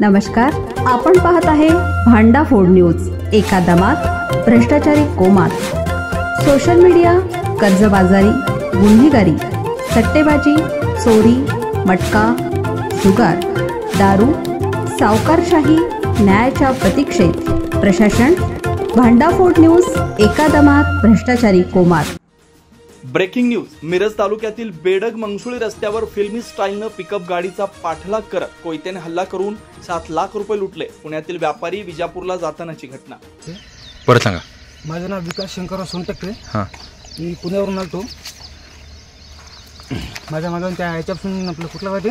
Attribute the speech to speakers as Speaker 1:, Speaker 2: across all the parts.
Speaker 1: नमस्कार, आपण पाहत आहे भांडाफोड न्यूज. एका दमात भ्रष्टाचारी कोमात. सोशल मीडिया, कर्जबाजारी, गुन्हेगारी, सट्टेबाजी, चोरी, मटका, जुगार, दारू, सावकारशाही, न्यायाच्या प्रतीक्षेत प्रशासन. भांडाफोड न्यूज. एका दमात भ्रष्टाचारी कोमात.
Speaker 2: Breaking news. मिरज तालुक्यातील बेडग मंगसुळी रस्त्यावर फिल्मी स्टाईलनं पिकअप गाडीचा पाठलाग करत कोयत्याने हल्ला करून 7 लाख रुपये लुटले. पुण्यातील व्यापारी विजापूरला जातानाची घटना.
Speaker 3: परत सांगा.
Speaker 4: माझं नाव विकास शंकरराव सोनटक्के. मी पुण्यावरून आलतो. माझ्या मागं त्या ह्याच्यापासून आपलं कुठलं पाहिजे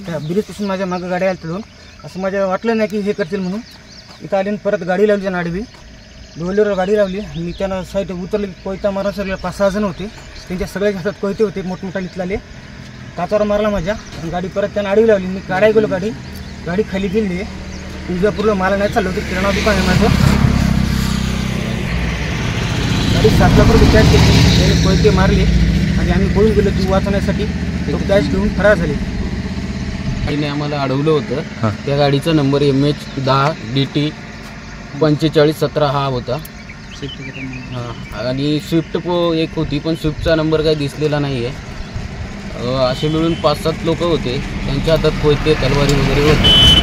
Speaker 4: त्या ब्रिजपासून माझ्या मागं गाड्या आल्या दोन. असं माझ्या वाटलं नाही की हे करतील म्हणून. इथं आले परत गाडी लावली त्यांना आडवी डोलीवर गाडी लावली. मी त्यांना साईड उतरले. कोयता मारा सगळे 5-6 जण होते. त्यांच्या सगळ्या हातात कोयते होते मोठमोठा इथलाले. काचावर मारला माझ्या गाडी. परत त्यांना आडवी लावली. मी काढाय गेलो गाडी खाली गेली. विजापूरला मला नाही चाललं होतं. किराणा दुकान आहे माझं. गाडी 7 लाख रुपये कॅश घेतली. त्याने कोयते मारले आणि आम्ही पळून गेलो ती वाचवण्यासाठी. तो कॅश घेऊन फरार झाले.
Speaker 5: गाडीने आम्हाला अडवलं होतं. त्या गाडीचा नंबर MH10DT 4517 हा होता. आणि स्विफ्ट एक होती, पण स्विफ्टचा नंबर काही दिसलेला नाही आहे. असे मिळून 5-7 लोक होते. त्यांच्या हातात कोयते तलवारी वगैरे होते.